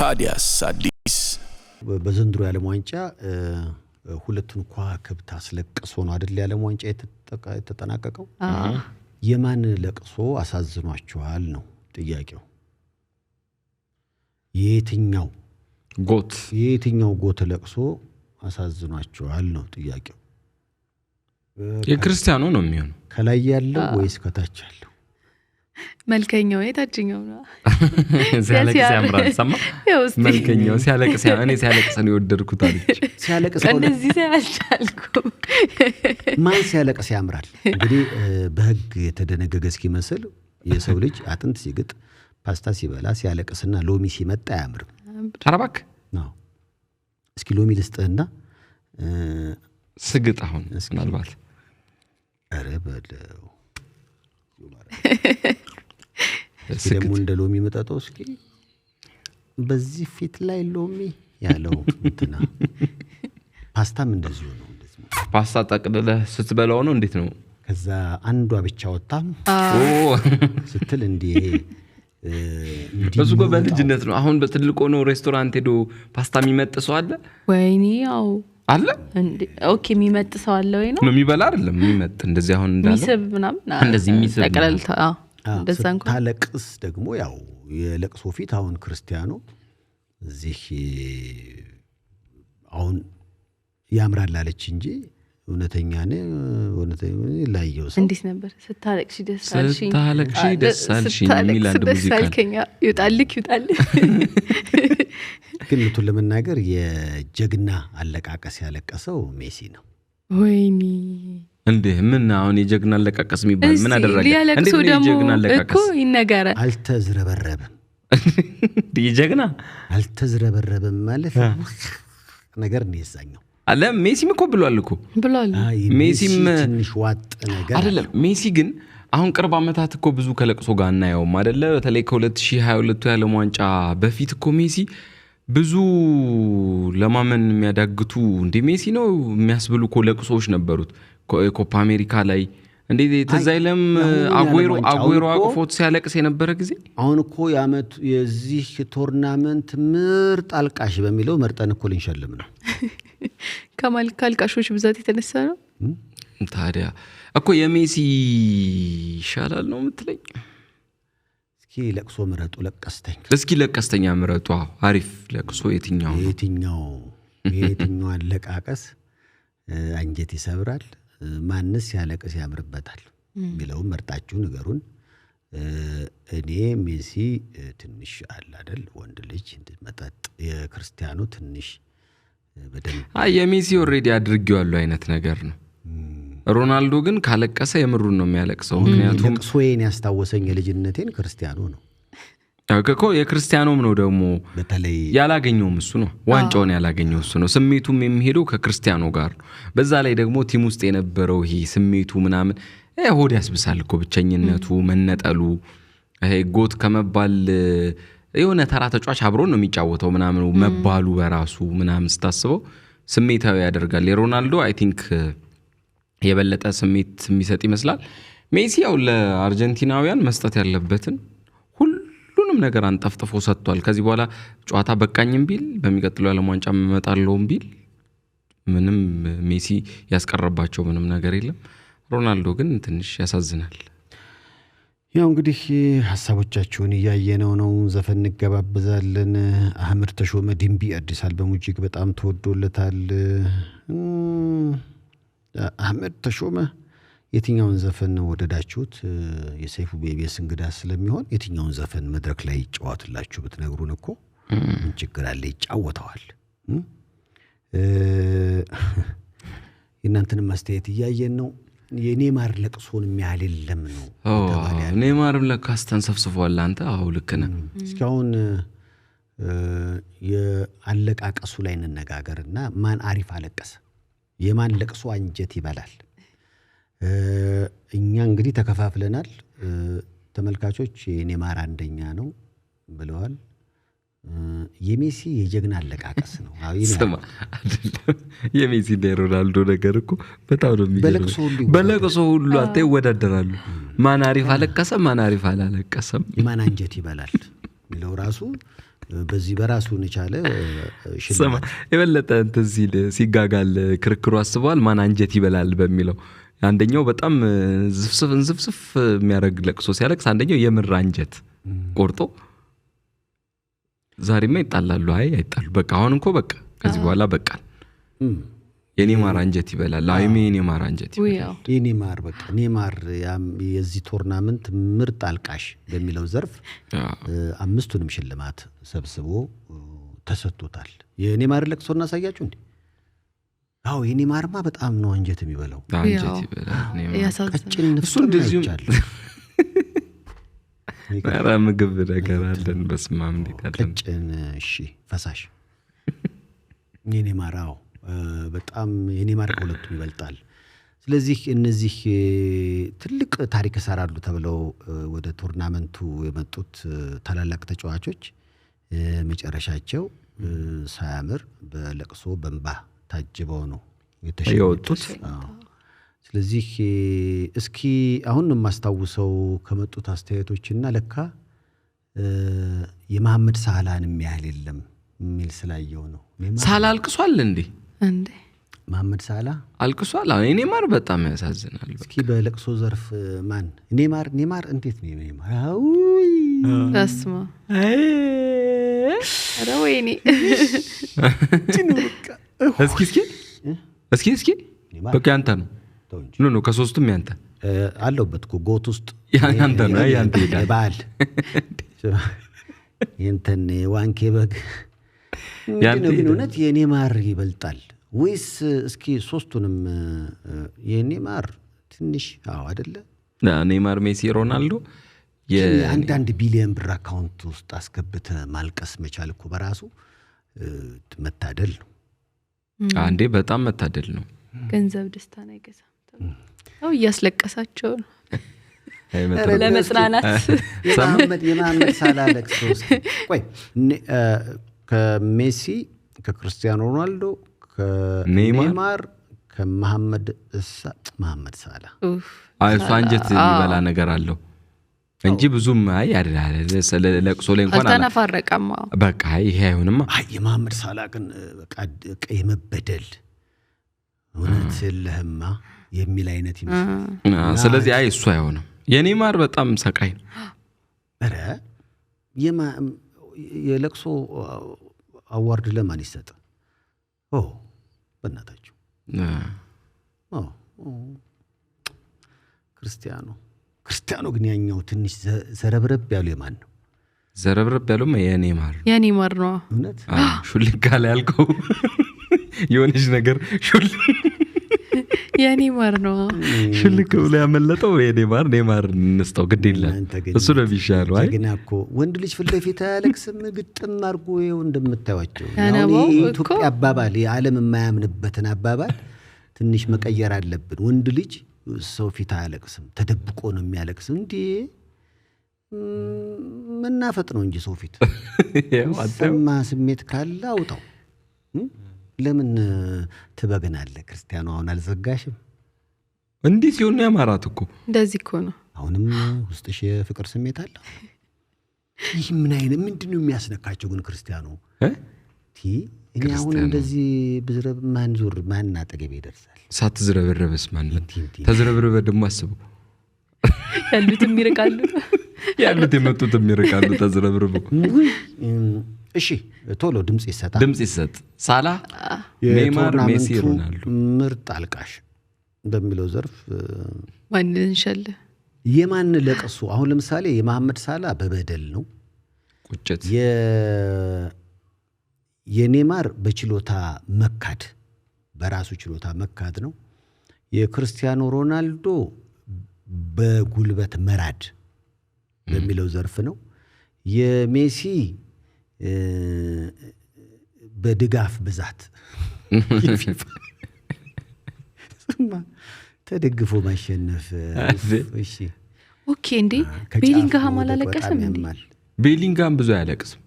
ታዲያስ አዲስ በዘንድሮ የዓለም ዋንጫ ሁለቱን ከዋክብት አስለቅሶ ነው አይደል የዓለም ዋንጫ የተጠናቀቀው? የማን ለቅሶ አሳዝኗቸዋል ነው ጥያቄው። የትኛው ጎት ለቅሶ አሳዝኗቸዋል ነው ጥያቄው። የክርስቲያኑ ነው የሚሆነው ከላይ ያለው ወይስ ከታች ያለው? መልከኛው የታችኛው ነው። ሲያለቅስ ያምራል። ሰማ መልከኛው ሲያለቅስ እኔ ሲያለቅስ ነው የወደድኩት አለች። ሲያለቅስ እንደዚህ ሲያልቻልኩ ማን ሲያለቅስ ያምራል? እንግዲህ በህግ የተደነገገ እስኪመስል የሰው ልጅ አጥንት ሲግጥ ፓስታ ሲበላ ሲያለቅስና ሎሚ ሲመጣ አያምርም። አረባክ ነው። እስኪ ሎሚ ልስጥህና ስግጥ አሁን ምናልባት አረ በለው ደግሞ እንደ ሎሚ መጣጣው እስኪ በዚህ ፊት ላይ ሎሚ ያለው እንትና ፓስታም እንደዚሁ ነው። ፓስታ ጠቅልለህ ስትበላው ነው እንዴት ነው? ከዛ አንዷ ብቻ ወጣ ስትል እንዴ በሱ በልጅነት ነው። አሁን በትልቁ ነው ሬስቶራንት ሄዶ ፓስታ የሚመጥሰው አለ ወይኔ ያው አለ እንዴ ኦኬ የሚመጥሰው አለ ወይ ነው የሚበላ አይደለም የሚመጥ እንደዚህ አሁን እንዳለ ሚስብ ምናምን እንደዚህ ሚስብ ተቀለልታ እንደዛ እንኳን ታለቅስ ደግሞ ያው የለቅሶ ፊት አሁን ክርስቲያኑ እዚህ አሁን ያምራል አለች እንጂ እውነተኛ ላየው ሰው እንዴት ነበር ስታለቅሽ ደስ አልሽኝ የሚል አንድ ሙዚቃ ይውጣልክ ግን እንትን ለመናገር የጀግና አለቃቀስ ያለቀሰው ሜሲ ነው። ወይኔ እንዴ ምን አሁን የጀግና አለቃቀስ የሚባል ምን አደረገ? እንዴ የጀግና አለቃቀስ እኮ ይነገራል። አልተዝረበረበም። የጀግና አልተዝረበረበም ማለት ነገር ነው የዛኛው አለ። ሜሲም እኮ ብሏል። ሜሲም ትንሽ ዋጥ ነገር አይደለም። ሜሲ ግን አሁን ቅርብ አመታት እኮ ብዙ ከለቅሶ ጋር እናየውም አይደለ? በተለይ ከ2022 የዓለም ዋንጫ በፊት እኮ ሜሲ ብዙ ለማመን የሚያዳግቱ እንደ ሜሲ ነው የሚያስብሉ እኮ ለቅሶዎች ነበሩት። ኮፓ አሜሪካ ላይ እንዴ ተዛይለም አጉዌሮ አቅፎት ሲያለቅስ የነበረ ጊዜ አሁን እኮ ያመት የዚህ ቶርናመንት ምርጥ አልቃሽ በሚለው መርጠን እኮ ልንሸልም ነው። ከአልቃሾች ብዛት የተነሳ ነው። ታዲያ እኮ የሜሲ ይሻላል ነው የምትለኝ? እስኪ ለቅሶ ምረጡ። እስኪ ለቀስተኛ ምረጡ። አሪፍ ለቅሶ የትኛው አለቃቀስ አንጀት ይሰብራል፣ ማንስ ያለቅስ ያምርበታል ቢለው መርጣችሁ ንገሩን። እኔ ሜሲ ትንሽ አለ አይደል ወንድ ልጅ መጠጥ የክርስቲያኑ ትንሽ በደንብ የሜሲ ኦሬዲ አድርጌዋለሁ አይነት ነገር ነው። ሮናልዶ ግን ካለቀሰ የምሩን ነው የሚያለቅሰው። ምክንያቱም ለቅሶዬን ያስታወሰኝ የልጅነቴን ክርስቲያኑ ነው። እኮ የክርስቲያኖም ነው ደግሞ በተለይ ያላገኘውም እሱ ነው። ዋንጫውን ያላገኘው እሱ ነው። ስሜቱም የሚሄደው ከክርስቲያኖ ጋር ነው። በዛ ላይ ደግሞ ቲም ውስጥ የነበረው ይሄ ስሜቱ ምናምን ሆድ ያስብሳል እኮ ብቸኝነቱ፣ መነጠሉ፣ ይሄ ጎት ከመባል የሆነ ተራ ተጫዋች አብሮ ነው የሚጫወተው ምናምን መባሉ በራሱ ምናምን ስታስበው ስሜታዊ ያደርጋል። የሮናልዶ አይ ቲንክ የበለጠ ስሜት የሚሰጥ ይመስላል። ሜሲ ያው ለአርጀንቲናውያን መስጠት ያለበትን ሁሉንም ነገር አንጠፍጥፎ ሰጥቷል። ከዚህ በኋላ ጨዋታ በቃኝም ቢል በሚቀጥለው ዓለም ዋንጫ መመጣለውም ቢል ምንም ሜሲ ያስቀረባቸው ምንም ነገር የለም። ሮናልዶ ግን ትንሽ ያሳዝናል። ያው እንግዲህ ሐሳቦቻችሁን እያየነው ነው። ዘፈን እንገባበዛለን። አህመድ ተሾመ ድንቢ አዲስ አልበሙ እጅግ በጣም ተወዶለታል። አህመድ ተሾመ የትኛውን ዘፈን ወደዳችሁት? የሰይፉ ቤቢስ እንግዳ ስለሚሆን የትኛውን ዘፈን መድረክ ላይ ጫወትላችሁ ብትነግሩን እኮ ምን ችግር አለ? ይጫወተዋል። የእናንተንም ማስተያየት እያየን ነው። የኔማር ለቅሶን የሚያህል የለም ነው። ኔማርም ለካስ ተንሰፍስፏል። አንተ አዎ ልክ ነህ። እስካሁን የአለቃቀሱ ላይ እንነጋገርና ማን አሪፍ አለቀሰ? የማን ለቅሶ አንጀት ይበላል? እኛ እንግዲህ ተከፋፍለናል። ተመልካቾች የኔማር አንደኛ ነው ብለዋል። የሜሲ የጀግና አለቃቀስ ነው። የሜሲ ሮናልዶ ነገር እኮ በጣም ነው የሚገርመው። በለቅሶ ሁሉ አታ ይወዳደራሉ። ማን አሪፍ አለቀሰ ማን አሪፍ አላለቀሰም፣ የማን አንጀት ይበላል የሚለው ራሱ በዚህ በራሱን የቻለ ሰማ ሽልማት የበለጠ እንትን ሲል ሲጋጋል ክርክሩ አስበዋል ማን አንጀት ይበላል በሚለው አንደኛው በጣም ዝፍዝፍ የሚያደርግ ለቅሶ ሲያለቅስ አንደኛው የምር አንጀት ቆርጦ ዛሬማ ይጣላሉ አይጣሉ በቃ አሁን እንኳን በቃ ከዚህ በኋላ በቃ የኔማር አንጀት ይበላል የኔማር አንጀት ይበላል የኔማር በቃ ኔማር የዚህ ቶርናመንት ምርጥ አልቃሽ በሚለው ዘርፍ አምስቱንም ሽልማት ሰብስቦ ተሰጥቶታል የኔማር ለቅሶ እናሳያችሁ እንዴ አዎ የኔማርማ በጣም ነው አንጀት የሚበላው አንጀት ይበላል ያሳዝናል እሱ እንደዚሁ ኧረ ምግብ ነገር አለን በስማም እንዴታለን ቀጭን እሺ ፈሳሽ የኔማራው በጣም የኔማር ከሁለቱም ይበልጣል ስለዚህ እነዚህ ትልቅ ታሪክ ሰራሉ ተብለው ወደ ቶርናመንቱ የመጡት ታላላቅ ተጫዋቾች መጨረሻቸው ሳያምር በለቅሶ በእንባ ታጅበው ነው የተሸኙት ስለዚህ እስኪ አሁን ማስተዋውሰው ከመጡት አስተያየቶችና ለካ የመሐመድ ሳላህን የሚያህል የለም የሚል ስላየው ነው ሳላ አልቅሷል እንዴ መሐመድ ሳላህ አልቅሷል ኔማር በጣም ያሳዝናል እስኪ በለቅሶ ዘርፍ ማን ኔማር እንዴት ነው ኔማር አስማ አረ ወይኔ እስኪ በቃ ያንተ ነው ኖ ከሶስቱም ያንተ አለውበት እኮ ጎት ውስጥ ያንተ ነው ያንተ ይባል የንተን ዋንኬ በግ ያንተ ግን እውነት የኔማር ይበልጣል ወይስ እስኪ ሶስቱንም የኔማር ትንሽ አይደለ ኔማር ሜሲ ሮናልዶ አንድ ቢሊዮን ብር አካውንት ውስጥ አስገብተ ማልቀስ መቻል እኮ በራሱ መታደል ነው አንዴ በጣም መታደል ነው ገንዘብ ደስታን አይገዛም አው ያስለቀሳቸው ነው ለመጽናናት የመሐመድ ሳላህ ለቅሶ ቆይ ከሜሲ ከክርስቲያኖ ሮናልዶ ከኔማር ከመሐመድ ሳላህ እሱ አንጀት የሚበላ ነገር አለው እንጂ ብዙም አይደለ ለቅሶ ላይ እንኳን አልተነፋረቀም በቃ ይሄ አይሆንማ የመሐመድ ሳላህ ግን በቃ የመበደል እውነት የለህማ የሚል አይነት ይመስላል ስለዚህ እሱ አይሆንም የኔማር በጣም ሰቃይ ነው ኧረ የለቅሶ አዋርድ ለማን ይሰጥ በእናታችሁ ክርስቲያኖ ግን ያኛው ትንሽ ዘረብረብ ያሉ የማን ነው ዘረብረብ ያለው የኔማር ነው እውነት ሹልካ ላይ ያልከው የሆነች ነገር የኔማር ነው ሹልክ ብሎ ያመለጠው ኔማር እንስጠው ግድ የለም እሱ ነው ቢሻለው ግን እኮ ወንድ ልጅ ፊት ለፊት አያለቅስም ግጥም አድርጎ ይኸው እንደምታዩቸው ኢትዮጵያ አባባል የዓለም የማያምንበትን አባባል ትንሽ መቀየር አለብን ወንድ ልጅ ሰው ፊት አያለቅስም ተደብቆ ነው የሚያለቅስም እንዴ መናፈጥ ነው እንጂ ሰው ፊት ሰማ ስሜት ካለ አውጣው ለምን ትበገናለህ ክርስቲያኖ አሁን አልዘጋሽም እንዴ ሲሆን ያማራት እኮ እንደዚህ እኮ ነው አሁንም ውስጥሽ የፍቅር ስሜት አለ ይህ ምን አይነት ምንድነው የሚያስነካቸው ግን ክርስቲያኖ እኔ አሁን እንደዚህ ብዝረብ ማን አጠገብ ይደርሳል ሳትዝረበረበስ ማን ተዝረበረበ ደግሞ አስቡ ያሉት የመጡት የሚርቃሉ ተዝረበረቡ እሺ ቶሎ ድምጽ ይሰጥ ሳላህ ኔማር ሜሲ ሮናልዶ ምርጥ አልቃሽ በሚለው ዘርፍ ማንን ሸለ የማን ለቅሶ አሁን ለምሳሌ የመሐመድ ሳላህ በበደል ነው ቁጭት የኔማር በችሎታ መካድ በራሱ ችሎታ መካድ ነው የክርስቲያኖ ሮናልዶ በጉልበት መራድ በሚለው ዘርፍ ነው የሜሲ በድጋፍ ብዛት ተደግፎ ማሸነፍ እሺ ኦኬ እንዴ ቤሊንጋም አላለቀሰም እንዴ ቤሊንጋም ብዙ አያለቅስም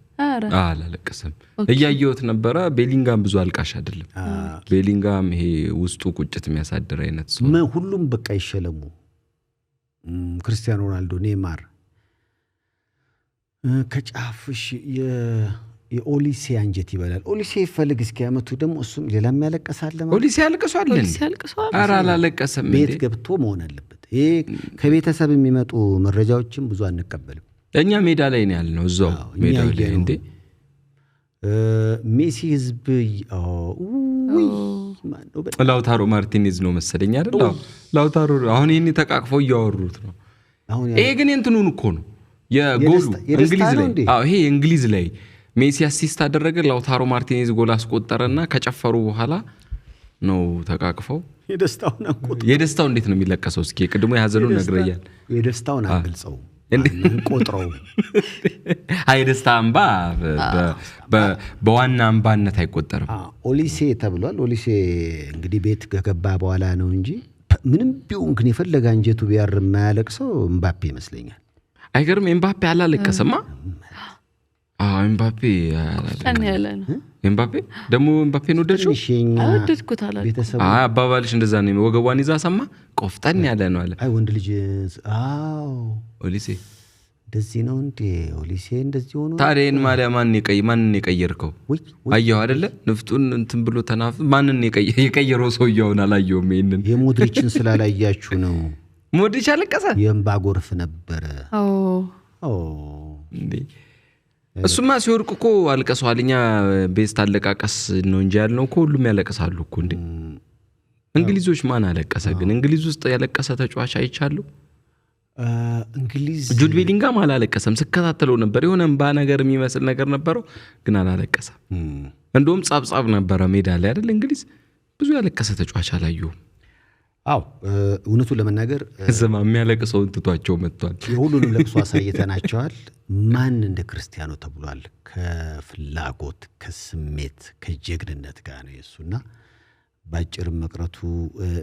አላለቀሰም እያየሁት ነበረ ቤሊንጋም ብዙ አልቃሽ አይደለም ቤሊንጋም ይሄ ውስጡ ቁጭት የሚያሳድር አይነት ሰው ሁሉም በቃ ይሸለሙ ክርስቲያኖ ሮናልዶ ኔማር ከጫፍሽ የኦሊሴ አንጀት ይበላል። ኦሊሴ ይፈልግ እስኪ ያመቱ ደግሞ እሱም ሌላም ያለቀሳል ማለት ኦሊሴ ያለቀሳል ኧረ አላለቀሰም ቤት ገብቶ መሆን አለበት። ይሄ ከቤተሰብ የሚመጡ መረጃዎችን ብዙ አንቀበልም። እኛ ሜዳ ላይ ነው ያልነው እዛው ሜዳ ላይ እንዴ ሜሲ ህዝብ ላውታሮ ማርቲኔዝ ነው መሰለኝ አይደል? ላውታሮ አሁን ይሄን ተቃቅፈው እያወሩት ነው። ይሄ ግን እንትኑን እኮ ነው የጎሉ እንግሊዝ ላይ ይሄ እንግሊዝ ላይ ሜሲ አሲስት አደረገ፣ ላውታሮ ማርቲኔዝ ጎል አስቆጠረና ከጨፈሩ በኋላ ነው ተቃቅፈው። የደስታው እንዴት ነው የሚለቀሰው? እስኪ ቅድሞ ያዘኑን ነግረኛል። የደስታውን አንገልጸው ቆጥረው ደስታ አምባ በዋና አምባነት አይቆጠርም። ኦሊሴ ተብሏል። ኦሊሴ እንግዲህ ቤት ከገባ በኋላ ነው እንጂ ምንም ቢሆን ግን የፈለገ አንጀቱ ቢያር የማያለቅሰው ኤምባፔ ይመስለኛል። አይገርም? ኤምባፔ አላለቀሰማ። ኤምባፔ ኤምባፔ ደግሞ ኤምባፔን ወደድሽው? አወደድኩት አላልኩም። አባባልሽ እንደዛ ነው። ወገቧን ይዛ ሰማ ቆፍጠን ያለ ነው አለ። ወንድ ልጅ ኦሊሴ እንደዚህ ነው እንዴ? ኦሊሴ እንደዚህ ሆኖ ታዲያን ማሊያ ማንን የቀየርከው? አየሁ አይደለ? ንፍጡን እንትን ብሎ ተናፍ ማንን የቀየረው ሰውየውን አላየሁም። ይሄንን የሞድሪችን ስላላያችሁ ነው። ሞድሪች አለቀሰ። የእምባ ጎርፍ ነበረ። እንዴ እሱማ ሲወርቅ እኮ አልቀሰዋል። እኛ ቤስት አለቃቀስ ነው እንጂ ያልነው እኮ ሁሉም ያለቀሳሉ እኮ እንዴ። እንግሊዞች ማን አለቀሰ ግን? እንግሊዝ ውስጥ ያለቀሰ ተጫዋች አይቻለሁ። እንግሊዝ ጁድ ቤሊንጋም አላለቀሰም። ስከታተለው ነበር። የሆነ እንባ ነገር የሚመስል ነገር ነበረው ግን አላለቀሰም። እንደውም ጻብጻብ ነበረ ሜዳ ላይ አይደል? እንግሊዝ ብዙ ያለቀሰ ተጫዋች አላየሁም። እውነቱን ለመናገር ዘማ የሚያለቅሰውን ትቷቸው መጥቷል። የሁሉንም ለቅሶ አሳይተናቸዋል። ማን እንደ ክርስቲያኖ ተብሏል። ከፍላጎት ከስሜት ከጀግንነት ጋር ነው የሱና ባጭር መቅረቱ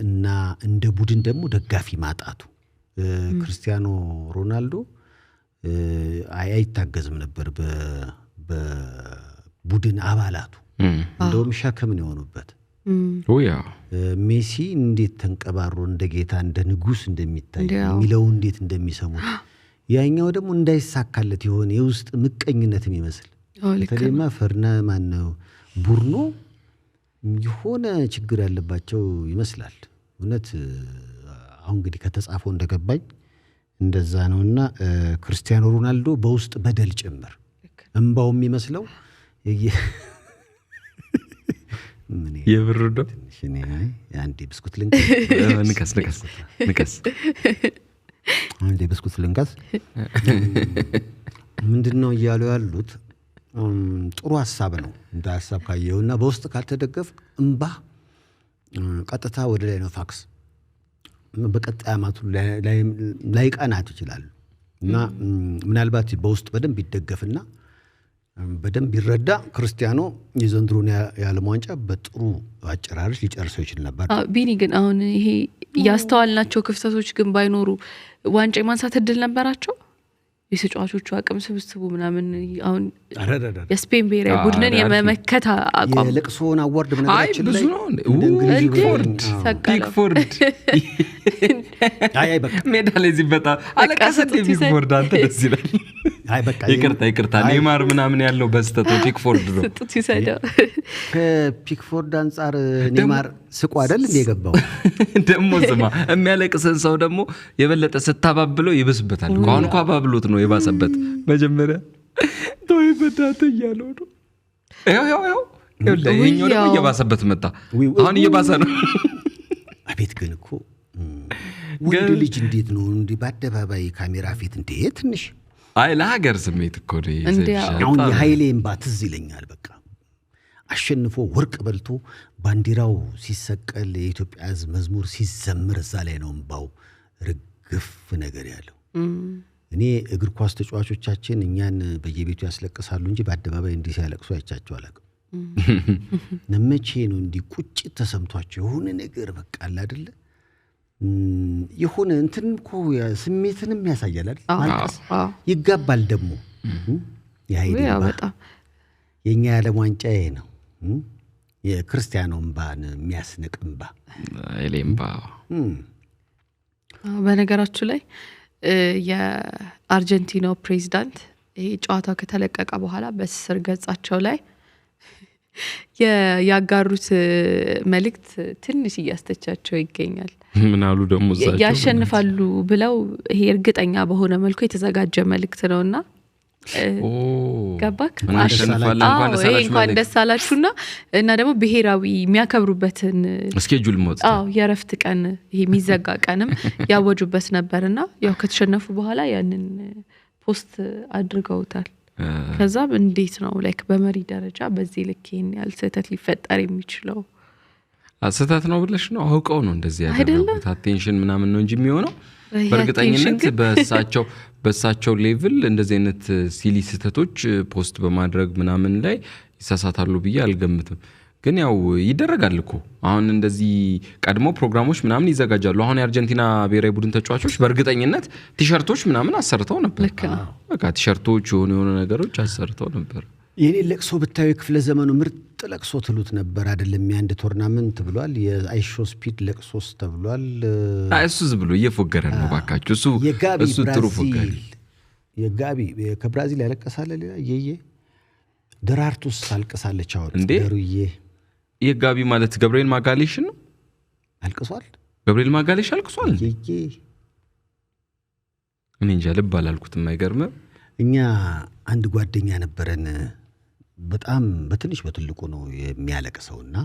እና እንደ ቡድን ደግሞ ደጋፊ ማጣቱ። ክርስቲያኖ ሮናልዶ አይታገዝም ነበር በቡድን አባላቱ። እንደውም ሸክም ነው የሆኑበት። ሜሲ እንዴት ተንቀባሮ እንደ ጌታ እንደ ንጉስ እንደሚታይ የሚለው እንዴት እንደሚሰሙት፣ ያኛው ደግሞ እንዳይሳካለት የሆነ የውስጥ ምቀኝነትም ይመስል በተለይማ ፈርና ማነው ቡርኖ የሆነ ችግር ያለባቸው ይመስላል። እውነት አሁን እንግዲህ ከተጻፈው እንደገባኝ እንደዛ ነውና ክርስቲያኖ ሮናልዶ በውስጥ በደል ጭምር እንባው የሚመስለው የብሩዶ አንዴ ብስኩት ልንከስ አንዴ ብስኩት ልንከስ ምንድነው እያሉ ያሉት? ጥሩ ሐሳብ ነው እንደ ሐሳብ ካየውና በውስጥ ካልተደገፍ እንባ ቀጥታ ወደ ላይ ነው ፋክስ በቀጣይ አመቱ ላይ ቀናት ይችላል እና ምናልባት በውስጥ በደንብ ይደገፍና በደንብ ይረዳ ክርስቲያኖ የዘንድሮን የዓለም ዋንጫ በጥሩ አጨራረስ ሊጨርሰው ይችላል ነበር። ቢኒ ግን አሁን ይሄ ያስተዋልናቸው ክፍተቶች ግን ባይኖሩ ዋንጫ የማንሳት እድል ነበራቸው። የተጫዋቾቹ አቅም ስብስቡ ምናምን አሁን የስፔን ብሔራዊ ቡድንን የመመከት አቋም የለቅሶውን አዋርድ በነገራችን ላይ ብዙ ነው። ፒክፎርድ በቃ ሜዳ ላይ ሲበጣ አለቀሰት። ፒክፎርድ አንተ ደስ ይላል። በቃ ይቅርታ ኔይማር ምናምን ያለው በስተት ፒክፎርድ ነው። ከፒክፎርድ አንፃር ኔይማር ስቆ አይደል እንደ የገባው ደግሞ ስማ የሚያለቅሰን ሰው ደግሞ የበለጠ ስታባብለው ይብስበታል። እንኳን አባብሎት ነው የባሰበት። መጀመሪያ ተው ይበዳት እያለው ነው። ያው ይኸኛው ደግሞ እየባሰበት መጣ። አሁን እየባሰ ነው። አቤት ግን እኮ ወንድ ልጅ እንዴት ነው እንዲህ በአደባባይ ካሜራ ፊት እንዴ ትንሽ ለሀገር ስሜት እኮ አሁን የኃይሌ እምባ ትዝ ይለኛል። በቃ አሸንፎ ወርቅ በልቶ ባንዲራው ሲሰቀል የኢትዮጵያ ሕዝብ መዝሙር ሲዘምር እዛ ላይ ነው እምባው ርግፍ ነገር ያለው። እኔ እግር ኳስ ተጫዋቾቻችን እኛን በየቤቱ ያስለቅሳሉ እንጂ በአደባባይ እንዲህ ሲያለቅሱ አይቻቸው አላውቅም። ነመቼ ነው እንዲህ ቁጭት ተሰምቷቸው የሆነ ነገር በቃ አለ አይደለ የሆነ እንትን እኮ ስሜትንም ያሳያል አይደል? ማልቀስ ይጋባል ደግሞ የኃይሌ እምባ የኛ የዓለም ዋንጫ ይሄ ነው። የክርስቲያኖ እምባን የሚያስንቅ እምባ ኃይሌ እምባ። በነገራችሁ ላይ የአርጀንቲናው ፕሬዚዳንት ይሄ ጨዋታው ከተለቀቀ በኋላ በስር ገጻቸው ላይ ያጋሩት መልእክት ትንሽ እያስተቻቸው ይገኛል። ምን አሉ ደግሞ እዛቸው ያሸንፋሉ ብለው ይሄ እርግጠኛ በሆነ መልኩ የተዘጋጀ መልእክት ነውና ገባክ እንኳን ደስ አላችሁና እና ደግሞ ብሔራዊ የሚያከብሩበትን ስኬጁል ሞት የረፍት ቀን ይሄ የሚዘጋ ቀንም ያወጁበት ነበርና ያው ከተሸነፉ በኋላ ያንን ፖስት አድርገውታል። ከዛም እንዴት ነው ላይክ በመሪ ደረጃ በዚህ ልክ ይሄን ያህል ስህተት ሊፈጠር የሚችለው? ስህተት ነው ብለሽ ነው አውቀው ነው እንደዚህ ያደረጉት አቴንሽን ምናምን ነው እንጂ የሚሆነው በእርግጠኝነት በሳቸው ሌቭል እንደዚህ አይነት ሲሊ ስህተቶች ፖስት በማድረግ ምናምን ላይ ይሳሳታሉ ብዬ አልገምትም። ግን ያው ይደረጋል እኮ አሁን እንደዚህ ቀድሞ ፕሮግራሞች ምናምን ይዘጋጃሉ። አሁን የአርጀንቲና ብሔራዊ ቡድን ተጫዋቾች በእርግጠኝነት ቲሸርቶች ምናምን አሰርተው ነበር። በቃ ቲሸርቶች የሆኑ ነገሮች አሰርተው ነበር። የኔ ለቅሶ ብታዩ ክፍለ ዘመኑ ምርጥ ለቅሶ ትሉት ነበር አይደለም? የአንድ ቶርናመንት ብሏል። የአይሾ ስፒድ ለቅሶስ ተብሏል። እሱ ዝም ብሎ እየፎገረ ነው ባካችሁ። እሱ ጥሩ ፎገረ። የጋቢ ከብራዚል ያለቀሳለ ሌላ የየ ደራርቱስ አልቀሳለች። አሁን ደሩዬ የጋቢ ማለት ገብርኤል ማጋሌሽ ነው። አልቅሷል። ገብርኤል ማጋሌሽ አልቅሷል። እኔ እንጃ ልብ አላልኩትም። አይገርምም? እኛ አንድ ጓደኛ ነበረን በጣም በትንሽ በትልቁ ነው የሚያለቅሰውና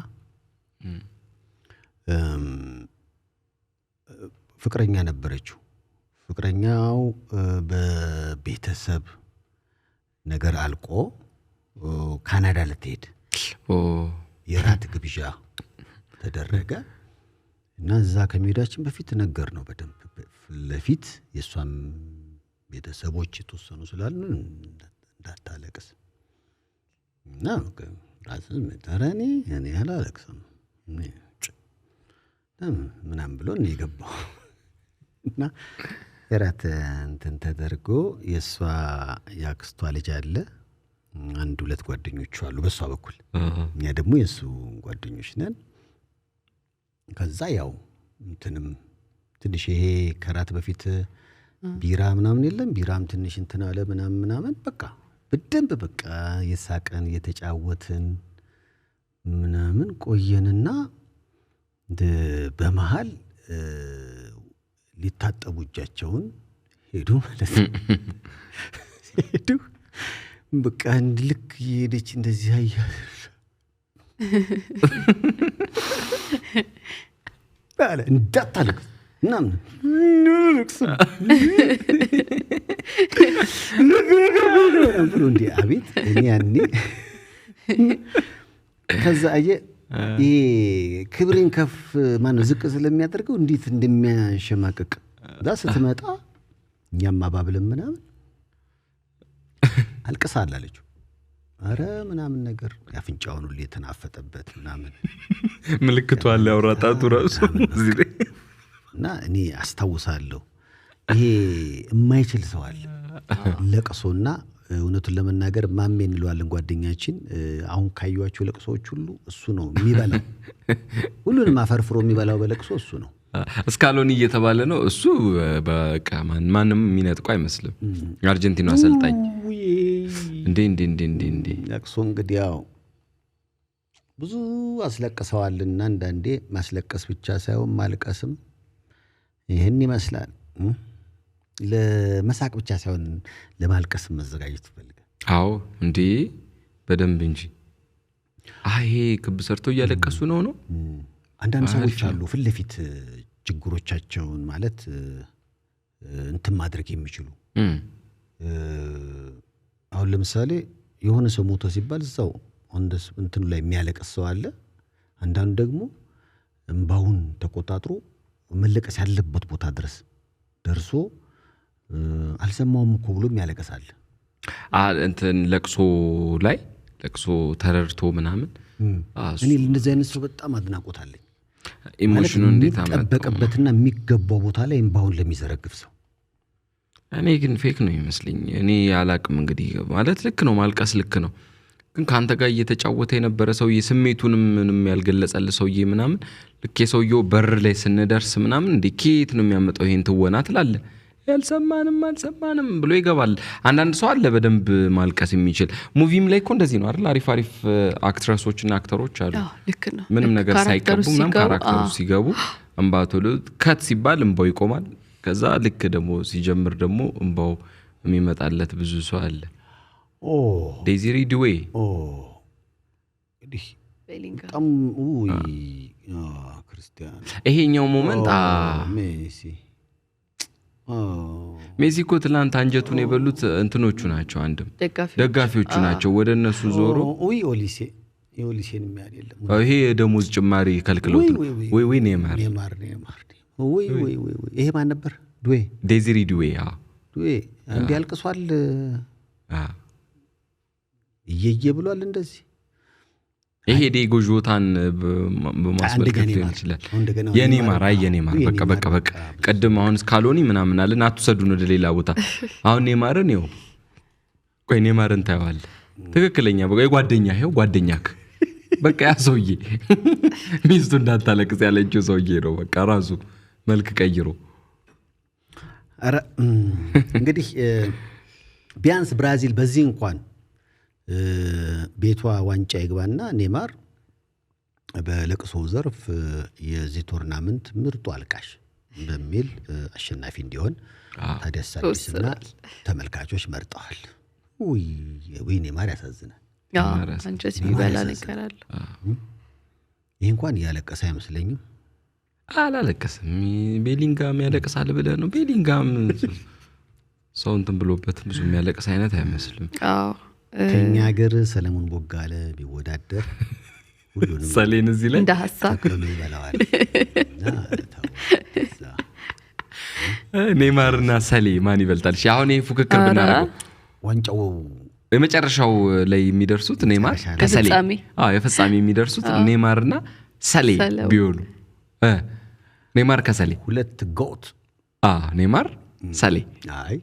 ፍቅረኛ ነበረችው። ፍቅረኛው በቤተሰብ ነገር አልቆ ካናዳ ልትሄድ የራት ግብዣ ተደረገ እና እዛ ከመሄዳችን በፊት ነገር ነው በደንብ ለፊት የሷም ቤተሰቦች የተወሰኑ ስላሉ እንዳታለቅስ እና ራስን መጠረኔ እኔ አላለቅስም ምናምን ብሎ ነው የገባው እና የራት እንትን ተደርጎ የሷ ያክስቷ ልጅ አለ አንድ ሁለት ጓደኞች አሉ በሷ በኩል እኛ ደግሞ የሱ ጓደኞች ነን። ከዛ ያው እንትንም ትንሽ ይሄ ከራት በፊት ቢራ ምናምን የለም ቢራም ትንሽ እንትን አለ ምናምን በቃ በደንብ በቃ የሳቀን የተጫወትን ምናምን ቆየንና በመሃል ሊታጠቡ እጃቸውን ሄዱ ማለት ነው። ሄዱ በቃ እንድልክ የሄደች እንደዚህ አያል ባለ እንዳታለቅስ ምናምን ንርክስ ብሎ እንዲ አቤት እኔ ያኔ ከዛ አየ ይሄ ክብሬን ከፍ ማነው ዝቅ ስለሚያደርገው እንዴት እንደሚያሸማቅቅ ዳ ስትመጣ እኛም አባብለን ምናምን አልቅሳል አለችው። አረ ምናምን ነገር ያፍንጫውን ሁሉ የተናፈጠበት ምናምን ምልክቱ አለ ያወራጣቱ ራሱ እና እኔ አስታውሳለሁ ይሄ የማይችል ሰው አለ ለቅሶና እውነቱን ለመናገር ማሜ እንለዋለን ጓደኛችን። አሁን ካዩዋቸው ለቅሶዎች ሁሉ እሱ ነው የሚበላው። ሁሉንም አፈርፍሮ የሚበላው በለቅሶ እሱ ነው። እስካሎኒ እየተባለ ነው እሱ። በቃ ማንም የሚነጥቁ አይመስልም። አርጀንቲና አሰልጣኝ እንዴ ለቅሶ እንግዲህ ያው ብዙ አስለቅሰዋልና አንዳንዴ ማስለቀስ ብቻ ሳይሆን ማልቀስም ይሄን ይመስላል። ለመሳቅ ብቻ ሳይሆን ለማልቀስ መዘጋጀት ይፈልጋል። አዎ እንዴ በደንብ እንጂ ይሄ ክብ ሰርተው እያለቀሱ ነው። አንዳንድ ሰዎች አሉ ፊት ለፊት ችግሮቻቸውን ማለት እንትን ማድረግ የሚችሉ አሁን ለምሳሌ የሆነ ሰው ሞቶ ሲባል እዛው እንትኑ ላይ የሚያለቅስ ሰው አለ። አንዳንዱ ደግሞ እንባውን ተቆጣጥሮ መለቀስ ያለበት ቦታ ድረስ ደርሶ አልሰማውም እኮ ብሎ የሚያለቅሳል። እንትን ለቅሶ ላይ ለቅሶ ተረድቶ ምናምን እኔ እንደዚህ አይነት ሰው በጣም አድናቆት አለኝ። ኢሞሽኑ እንዴት የሚጠበቅበትና የሚገባው ቦታ ላይ እንባውን ለሚዘረግፍ ሰው እኔ ግን ፌክ ነው ይመስልኝ። እኔ ያላቅም እንግዲህ ማለት ልክ ነው ማልቀስ ልክ ነው። ግን ካንተ ጋር እየተጫወተ የነበረ ሰውዬ ስሜቱንም ምንም ያልገለጸል ሰውዬ ምናምን ልክ የሰውዬው በር ላይ ስንደርስ ምናምን እንዴ ኬት ነው የሚያመጣው ይሄን ትወና ትላለህ። አልሰማንም ብሎ ይገባል። አንዳንድ ሰው አለ በደንብ ማልቀስ የሚችል። ሙቪም ላይ እኮ እንደዚህ ነው አይደል? አሪፍ አክትረሶችና አክተሮች አሉ ምንም ነገር ሳይቀቡ ምንም ካራክተሩ ሲገቡ እንባቶሎ ከት ሲባል እንባው ይቆማል። ከዛ ልክ ደግሞ ሲጀምር ደግሞ እንባው የሚመጣለት ብዙ ሰው አለ። ዴዚሪ ዱዌ በጣም ክርስቲያን ይሄኛው ሞመንት ሜሲ እኮ ትላንት አንጀቱን የበሉት እንትኖቹ ናቸው፣ አንድም ደጋፊዎቹ ናቸው። ወደ እነሱ ዞሮ ኦሊሴን የሚያል የለም። ይሄ ደሞዝ ጭማሪ ከልክሎት ወይ ኔማር ይሄ ማን ነበር? ዴዚሪ ዱዌ እንዲህ ያልቅሷል፣ እየየ ብሏል እንደዚህ። ይሄ ዴጎ ጆታን በማስመልከት ሊሆን ይችላል። የኔማር በቃ ቀድም አሁን ስካሎኒ ምናምን አለን አትሰዱን ወደ ሌላ ቦታ። አሁን ኔማርን ይኸው ቆይ ኔማርን ታየዋል። ትክክለኛ በቃ ጓደኛክ በቃ ያ ሰውዬ ሚስቱ እንዳታለቅስ ያለችው ሰውዬ ነው። በቃ ራሱ መልክ ቀይሮ አረ እንግዲህ ቢያንስ ብራዚል በዚህ እንኳን ቤቷ ዋንጫ ይግባና ኔማር በለቅሶ ዘርፍ የዚህ ቶርናመንት ምርጡ አልቃሽ በሚል አሸናፊ እንዲሆን ታዲያስ አዲስና ተመልካቾች መርጠዋል። ወይ ኔማር ያሳዝናል። አንጀት ቢበላ ነገራል። ይሄ እንኳን ያለቀሰ አይመስለኝም። አላለቀሰም። ቤሊንጋም ያለቀሳል ብለህ ነው? ቤሊንጋም ሰው እንትን ብሎበት ብዙ የሚያለቀስ አይነት አይመስልም። ከኛ ሀገር ሰለሞን ቦጋለ ቢወዳደር ሁሉንም ሰሌን እዚህ ላይ እንደ ሐሳብ ተክሎ ይበላዋል። ኔማርና ሰሌ ማን ይበልጣል? አሁን ይሄ ፉክክር ብናደርገው ዋንጫው የመጨረሻው ላይ የሚደርሱት ኔማር ከሰሌ የፍጻሜ የሚደርሱት ኔማርና ሰሌ ቢሆኑ ኔማር ከሰሌ ሁለት ጎት ኔማር ሰሌ። አይ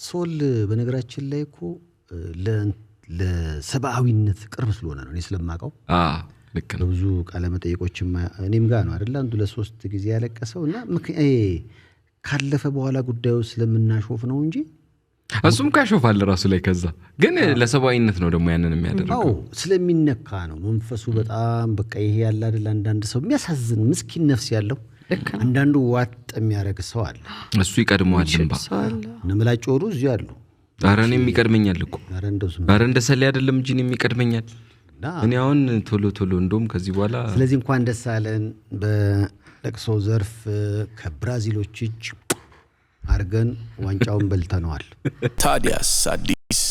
ሶል በነገራችን ላይ እኮ ለሰብአዊነት ቅርብ ስለሆነ ነው እኔ ስለማውቀው። ልክ ነው። ብዙ ቃለ መጠይቆችም እኔም ጋር ነው አይደል? አንዱ ለሶስት ጊዜ ያለቀሰውና ካለፈ በኋላ ጉዳዩ ስለምናሾፍ ነው እንጂ እሱም ካሾፋል ራሱ ላይ። ከዛ ግን ለሰብአዊነት ነው ደግሞ ያንን የሚያደርገው። ስለሚነካ ነው መንፈሱ በጣም በቃ ይሄ ያለ አይደል? አንዳንድ ሰው የሚያሳዝን ምስኪን ነፍስ ያለው አንዳንዱ ዋጥ የሚያረግ ሰው አለ። እሱ ይቀድመዋል እንባ ነምላጭ ወሩ እዚህ አሉ። ኧረ እኔም ይቀድመኛል እኮ ኧረ እንደ ሰሌ አይደለም እንጂ የሚቀድመኛል። እኔ አሁን ቶሎ እንደውም ከዚህ በኋላ ስለዚህ እንኳን ደስ አለን። በለቅሶ ዘርፍ ከብራዚሎች እጅ አርገን ዋንጫውን በልተነዋል። ታዲያስ አዲስ